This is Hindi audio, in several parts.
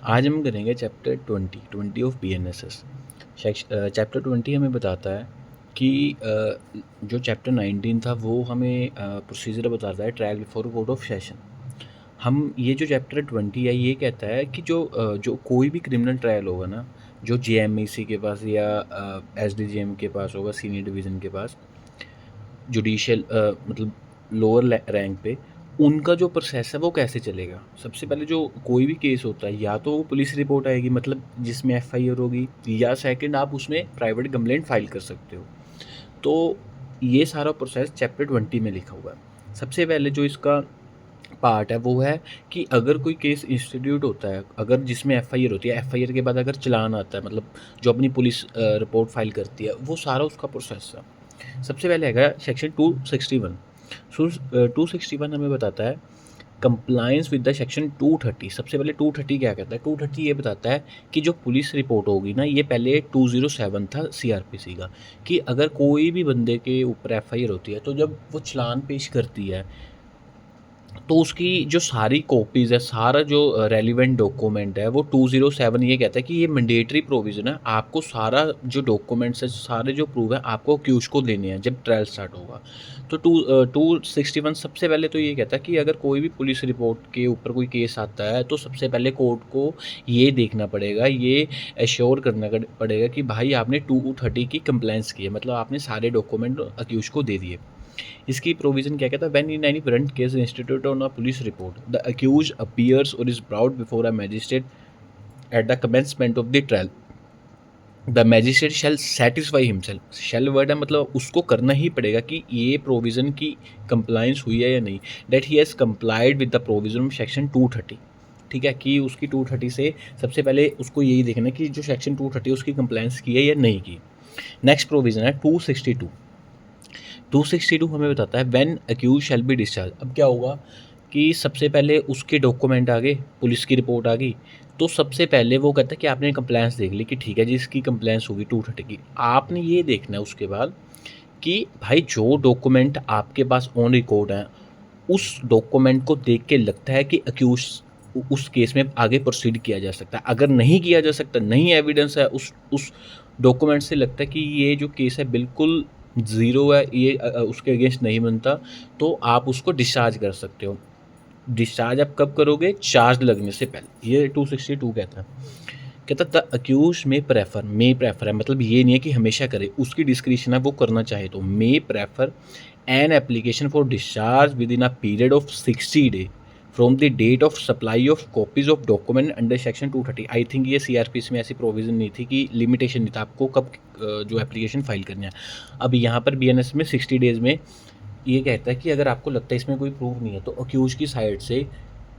आज हम करेंगे चैप्टर 20 ऑफ बीएनएसएस। चैप्टर 20 हमें बताता है कि जो चैप्टर 19 था वो हमें प्रोसीजर बताता है trial before court of session. हम ये जो चैप्टर 20 है ये कहता है कि जो कोई भी क्रिमिनल ट्रायल होगा ना, जो जेएमएसी के पास या एसडीजेएम के पास होगा, सीनियर डिवीज़न के पास, जुडिशियल मतलब लोअर रैंक पे, उनका जो प्रोसेस है वो कैसे चलेगा। सबसे पहले जो कोई भी केस होता है या तो वो पुलिस रिपोर्ट आएगी, मतलब जिसमें एफआईआर होगी, या सेकंड आप उसमें प्राइवेट कंप्लेंट फाइल कर सकते हो। तो ये सारा प्रोसेस चैप्टर 20 में लिखा हुआ है। सबसे पहले जो इसका पार्ट है वो है कि अगर कोई केस इंस्टीट्यूट होता है, अगर जिसमें एफआईआर होती है, एफआईआर के बाद अगर चालान आता है, मतलब जो अपनी पुलिस रिपोर्ट फाइल करती है, वो सारा उसका प्रोसेस है। सबसे पहले आएगा सेक्शन 261। सो 261 हमें बताता है कंप्लायंस विद द सेक्शन 230। सबसे पहले 230 क्या कहता है? 230 ये बताता है कि जो पुलिस रिपोर्ट होगी ना, ये पहले 207 था सीआरपीसी का, कि अगर कोई भी बंदे के ऊपर एफआईआर होती है तो जब वो चालान पेश करती है तो उसकी जो सारी कॉपीज़ है, सारा जो रेलिवेंट डॉक्यूमेंट है, वो 207 ये कहता है कि ये मैंडेटरी प्रोविज़न है, आपको सारा जो डॉक्यूमेंट्स है, सारे जो प्रूफ है, आपको अक्यूज़ को देने हैं जब ट्रायल स्टार्ट होगा। तो 261 सबसे पहले तो ये कहता है कि अगर कोई भी पुलिस रिपोर्ट के ऊपर कोई केस आता है तो सबसे पहले कोर्ट को ये देखना पड़ेगा, ये एश्योर करना पड़ेगा कि भाई आपने 230 की कंप्लेंट्स की है, मतलब आपने सारे डॉक्यूमेंट अक्यूज़ को दे दिए। इसकी प्रोविज़न क्या कहता है? When in any current case institute on a police report, the accused appears or is brought before a magistrate at the commencement of the trial, the magistrate shall satisfy himself. Shall word है, मतलब उसको करना ही पड़ेगा कि ये प्रोविज़न की कंप्लाइंस हुई है या नहीं, that he has complied with the provision of section 230। ठीक है, कि उसकी 230 से सबसे पहले उसको यही देखना कि जो सेक्शन 230 उसकी कंप्लाइंस की है या नहीं की। नेक्स्ट प्रोविज़न है 262। 262 हमें बताता है when accused shall be discharge. अब क्या होगा कि सबसे पहले उसके डॉक्यूमेंट आ गए, पुलिस की रिपोर्ट आ गई, तो सबसे पहले वो कहता है कि आपने कंप्लेंट्स देख ली कि ठीक है जी, इसकी कंप्लेंट्स होगी 230 की। आपने ये देखना है उसके बाद कि भाई जो डॉक्यूमेंट आपके पास ऑन रिकॉर्ड हैं, उस डॉक्यूमेंट को देख के लगता है कि अक्यूज उस केस में आगे प्रोसीड किया जा सकता है। अगर नहीं किया जा सकता, नहीं एविडेंस है उस डॉक्यूमेंट से, लगता है कि ये जो केस है बिल्कुल ज़ीरो है, ये उसके अगेंस्ट नहीं बनता, तो आप उसको डिस्चार्ज कर सकते हो। डिस्चार्ज आप कब करोगे? चार्ज लगने से पहले। ये 262 कहता है। कहता द अक्यूज में प्रेफर है, मतलब ये नहीं है कि हमेशा करे, उसकी डिस्क्रिप्शन है, वो करना चाहे तो may prefer an application for discharge within a period of 60 day from the date of supply of copies of document under section 230। I think ये सीआरपीसी में ऐसी प्रोविजन नहीं थी, कि लिमिटेशन नहीं था आपको कब जो एप्लीकेशन फाइल करनी है। अब यहाँ पर बीएनएस में 60 डेज़ में ये कहता है कि अगर आपको लगता है इसमें कोई प्रूफ नहीं है तो अक्यूज की साइड से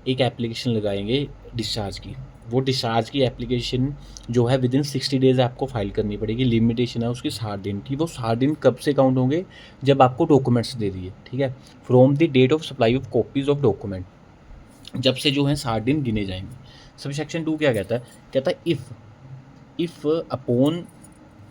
एक एप्लीकेशन लगाएंगे डिस्चार्ज की। वो डिस्चार्ज की एप्लीकेशन जो है विद इन 60 डेज़ आपको फाइल करनी पड़ेगी। लिमिटेशन है उसकी 60 दिन की। वो 60 दिन कब से काउंट होंगे? जब आपको डॉक्यूमेंट्स दे दिए, ठीक है, from the date of supply of copies of document, जब से जो है 60 दिन गिने जाएंगे। सब सेक्शन 2 क्या कहता है? कहता है if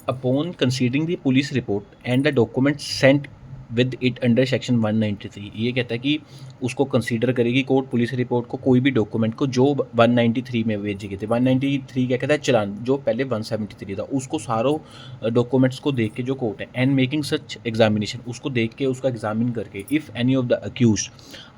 upon considering the police report and the document sent with it under section 193। ये कहता है कि उसको कंसीडर करेगी कोर्ट पुलिस रिपोर्ट को, कोई भी डॉक्यूमेंट को जो 193 में भेजे गए थे। 193 क्या कहता है? चालान। जो पहले 173 था, उसको सारों डॉक्यूमेंट्स को देख के जो कोर्ट है, एंड मेकिंग सच एग्जामिनेशन, उसको देख के उसका एग्जामिन करके, if any of the accused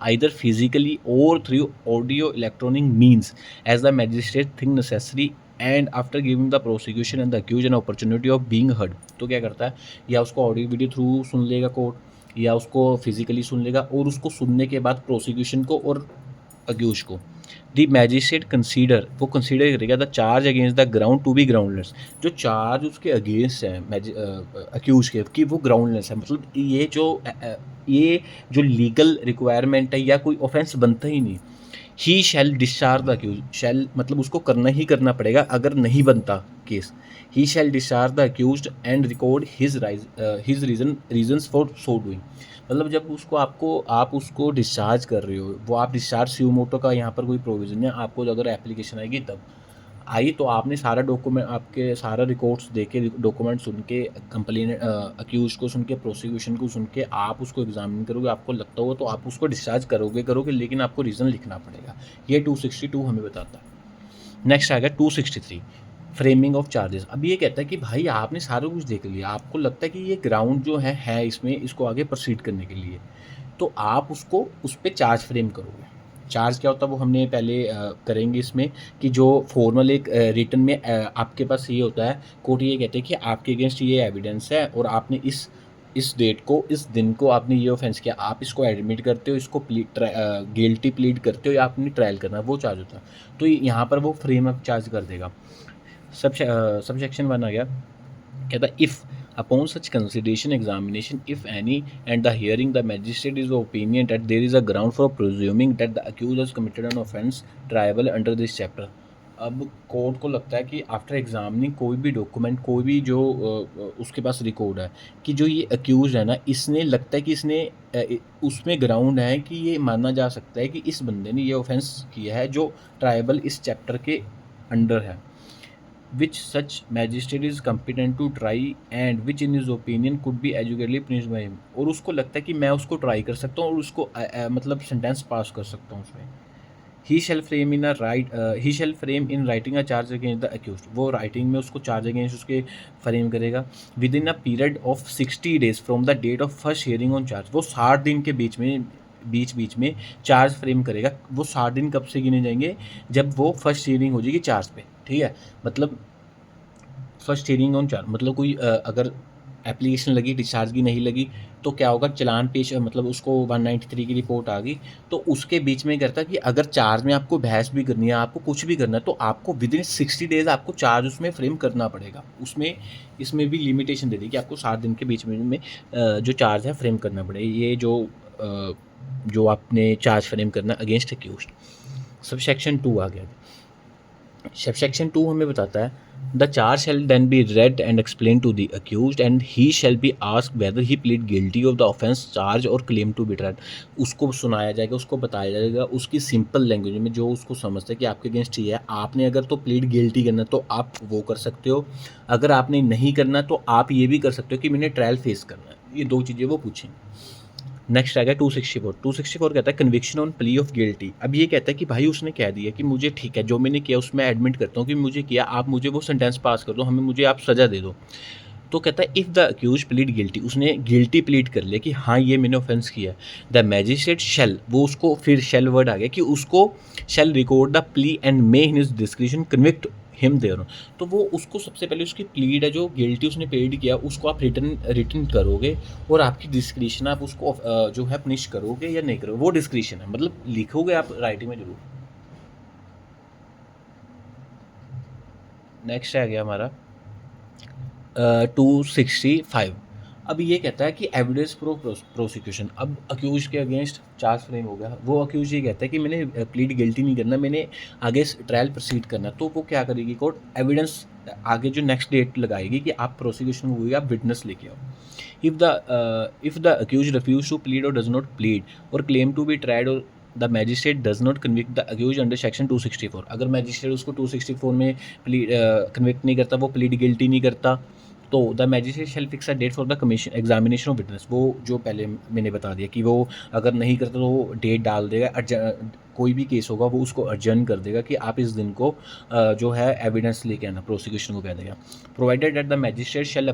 either physically or through audio electronic means as the magistrate think necessary and after giving the prosecution and the accused an opportunity of being heard. तो क्या करता है? या उसको ऑडियो वीडियो थ्रू सुन लेगा कोर्ट, या उसको फिजिकली सुन लेगा, और उसको सुनने के बाद प्रोसिक्यूशन को और अक्यूज को द मैजिस्ट्रेट कंसीडर, वो कंसीडर करेगा the charge against the ground to be groundless. जो चार्ज उसके अगेंस्ट है अक्यूज के, कि वो ग्राउंडलेस है, मतलब ये जो लीगल रिक्वायरमेंट है या कोई ऑफेंस बनता ही नहीं। He shall discharge the accused, shall मतलब उसको करना ही करना पड़ेगा अगर नहीं बनता केस। He shall discharge the accused and record his reasons for so doing. मतलब जब उसको आप उसको डिस्चार्ज कर रहे हो, वो आप डिस्चार्ज स्यू मोटो का यहाँ पर कोई प्रोविज़न है, आपको अगर एप्लीकेशन आएगी तब आई, तो आपने सारा डॉक्यूमेंट, आपके सारा रिकॉर्ड्स दे के, डॉक्यूमेंट सुन के, कंप्लेन अक्यूज को सुन के, प्रोसिक्यूशन को सुन के, आप उसको एग्जामिन करोगे, आपको लगता होगा तो आप उसको डिस्चार्ज करोगे, लेकिन आपको रीज़न लिखना पड़ेगा। ये 262 हमें बताता है। नेक्स्ट आ गया 263 फ्रेमिंग ऑफ चार्जेस। अब ये कहता है कि भाई आपने सारा कुछ देख लिया, आपको लगता है कि ये ग्राउंड जो है इसमें इसको आगे प्रोसीड करने के लिए, तो आप उसको उस पे चार्ज फ्रेम करोगे। चार्ज क्या होता है वो हमने पहले करेंगे इसमें, कि जो फॉर्मल एक रिटन में आपके पास ये होता है, कोर्ट ये कहते हैं कि आपके अगेंस्ट ये एविडेंस है और आपने इस डेट को, इस दिन को आपने ये ऑफेंस किया, आप इसको एडमिट करते हो, इसको गिल्टी प्लीड करते हो या आपने ट्रायल करना है, वो चार्ज होता है। तो यहाँ पर वो फ्रेम अप चार्ज कर देगा। सबसेक्शन 1 आ गया, कहता है if upon such consideration examination if any and the hearing the magistrate is of opinion that there is a ground for presuming that the accused has committed an offence triable under this chapter। अब कोर्ट को लगता है कि आफ्टर एग्जामिनिंग कोई भी डॉक्यूमेंट, कोई भी जो उसके पास रिकॉर्ड है कि जो ये अक्यूज है ना, इसने लगता है कि इसने उसमें ग्राउंड है कि ये माना जा सकता है कि इस बंदे ने ये ऑफेंस किया है जो ट्राइबल इस चैप्टर के अंडर है, which such magistrate is competent to try and which in his opinion could be educatively punished by him। और उसको लगता है कि मैं उसको ट्राई कर सकता हूँ और उसको मतलब सेंटेंस पास कर सकता हूँ उसमें। He shall frame in writing a charge against the accused, वो राइटिंग में उसको चार्ज अगेंस्ट उसके फ्रेम करेगा within a period of 60 days from the date of first hearing on charge. वो 60 दिन के बीच में चार्ज फ्रेम करेगा। वो 60 दिन कब से गिने जाएंगे, जब वो फर्स्ट हियरिंग हो जाएगी चार्ज पे, ठीक है। मतलब फर्स्ट हियरिंग ऑन चार्ज मतलब कोई अगर एप्लीकेशन लगी, डिस्चार्ज की नहीं लगी, तो क्या होगा, चलान पेश मतलब उसको 193 की रिपोर्ट आ गई, तो उसके बीच में करता कि अगर चार्ज में आपको बहस भी करनी है, आपको कुछ भी करना है, तो आपको विद इन 60 days आपको चार्ज उसमें फ्रेम करना पड़ेगा। उसमें इसमें भी लिमिटेशन दे दी कि आपको 60 दिन के बीच में जो चार्ज है फ्रेम करना पड़ेगा। ये जो आपने चार्ज फ्रेम करना अगेंस्ट अक्यूज्ड। सब सेक्शन 2 आ गया। सब सेक्शन 2 हमें बताता है the charge shall then be read and explain to the accused and he shall be asked whether he plead guilty of the offence charge और क्लेम टू बी ट्राइड। उसको सुनाया जाएगा, उसको बताया जाएगा उसकी सिंपल लैंग्वेज में, जो उसको समझता है कि आपके अगेंस्ट ये है। आपने अगर तो प्लीड गिल्टी करना तो आप वो कर सकते हो, अगर आपने नहीं करना तो आप ये भी कर सकते हो कि मैंने ट्रायल फेस करना है। ये दो चीज़ें वो पूछेंगे। नेक्स्ट आ गया 264 कहता है conviction on plea of guilty. अब ये कहता है कि भाई उसने कह दिया कि मुझे ठीक है, जो मैंने किया उसमें एडमिट करता हूँ कि मुझे किया, आप मुझे वो सेंटेंस पास कर दो, मुझे आप सज़ा दे दो। तो कहता है if the accuse plead guilty, उसने गिल्टी प्लीड कर लिया कि हाँ ये मैंने ऑफेंस किया, द मैजिस्ट्रेट शेल, वो उसको फिर शेल वर्ड आ गया कि उसको shall record the plea and may in his description convict him there. तो वो उसको सबसे पहले उसकी प्लीड है, जो गिल्टी उसने प्लीड किया, उसको आप रिटर्न करोगे और आपकी डिस्क्रिप्शन आप उसको जो है पनिश करोगे या नहीं करोगे, वो डिस्क्रिप्शन है, मतलब लिखोगे आप राइटिंग में जरूर। नेक्स्ट आ गया हमारा 265। अब ये कहता है कि एविडेंस प्रोसिक्यूशन। अब अक्यूज के अगेंस्ट चार्ज फ्रेम हो गया, वो अक्यूज ये कहता है कि मैंने प्लीड गिल्टी नहीं करना, मैंने आगे ट्रायल प्रोसीड करना। तो वो क्या करेगी कोर्ट, एविडेंस आगे जो नेक्स्ट डेट लगाएगी कि आप प्रोसिक्यूशन हुई, आप विटनेस लेके आओ। If the accuse refuse to plead और डज नॉट प्लीड और क्लेम टू बी ट्राइड और the magistrate does not convict the accuse under section 264। अगर मैजिस्ट्रेट उसको 264 में प्लीड कन्विक्ट नहीं करता, वो प्लीड गिल्टी नहीं करता, तो the magistrate shall fix a date for the commission examination of witness. वो जो पहले मैंने बता दिया कि वो अगर नहीं करता तो वो डेट डाल देगा, कोई भी केस होगा वो उसको अर्जन कर देगा कि आप इस दिन को जो है एविडेंस लेके आना, प्रोसिक्यूशन को कह देगा। Provided that the magistrate shall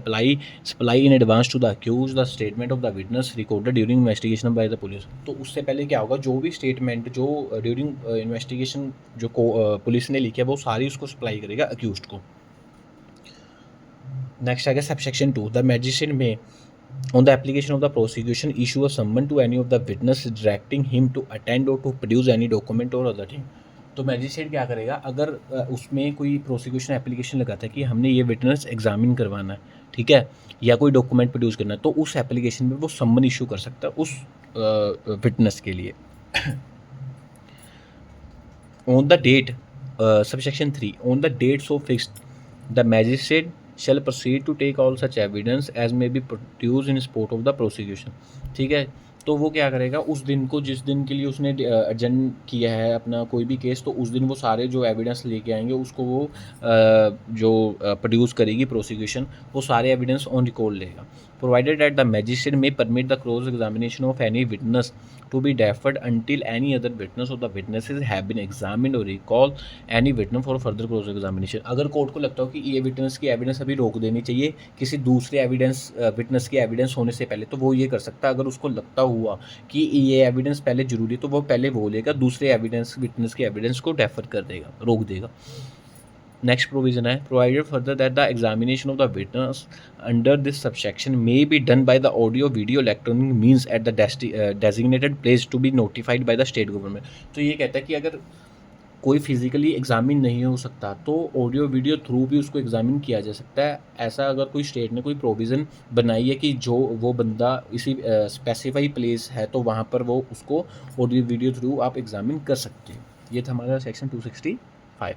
supply in advance to the accuse the statement of the witness recorded during investigation by the police. तो उससे पहले क्या होगा, जो भी स्टेटमेंट जो ड्यूरिंग इन्वेस्टिगेशन जो पुलिस ने लिखी है वो सारी उसको सप्लाई करेगा अक्यूज को। नेक्स्ट आ गया subsection 2 the magistrate may on the application of the prosecution issue a summon to any of the witness directing him to attend और टू प्रोड्यूस एनी डॉक्यूमेंट और अदर थिंग। तो मैजिस्ट्रेट क्या करेगा, अगर उसमें कोई प्रोसिक्यूशन एप्लीकेशन लगाता है कि हमने ये विटनेस एग्जामिन करवाना है, ठीक है, या कोई डॉक्यूमेंट प्रोड्यूस करना है, तो उस एप्लीकेशन में वो समन इशू कर सकता है उस विटनेस के लिए। On the date subsection 3 on the date so fixed the magistrate shall proceed to take all such evidence as may be produced in support of the prosecution। ठीक है, तो वो क्या करेगा, उस दिन को, जिस दिन के लिए उसने एजेंड किया है अपना कोई भी केस, तो उस दिन वो सारे जो एविडेंस लेके आएंगे उसको वो जो प्रोड्यूस करेगी प्रोसिक्यूशन, वो सारे एविडेंस ऑन रिकॉर्ड लेगा। प्रोवाइडेड दैट द मैजिस्ट्रेट में permit the cross examination of any witness to be deferred until any other witness or the witnesses have been examined or recall any witness for further cross examination। अगर कोर्ट को लगता हो कि ये विटनेस की एविडेंस अभी रोक देनी चाहिए किसी दूसरे एविडेंस विटनेस की एविडेंस होने से पहले, तो वो ये कर सकता है। अगर उसको लगता हुआ कि ये एविडेंस पहले जरूरी है, तो वो पहले वो लेगा, दूसरे एविडेंस विटनेस की एविडेंस को डेफर कर देगा, रोक देगा। नेक्स्ट प्रोविजन है, provided further that the examination of the witness under this subsection may be done by the audio video electronic means at the designated place to be notified by the state government. तो ये कहता है कि अगर कोई फिजिकली एग्जामिन नहीं हो सकता तो ऑडियो वीडियो थ्रू भी उसको एग्जामिन किया जा सकता है। ऐसा अगर कोई स्टेट ने कोई प्रोविज़न बनाई है कि जो वो बंदा इसी स्पेसिफाई प्लेस है तो वहाँ पर वो उसको ऑडियो वीडियो थ्रू आप एग्जामिन कर सकते हैं। ये था हमारा सेक्शन 265।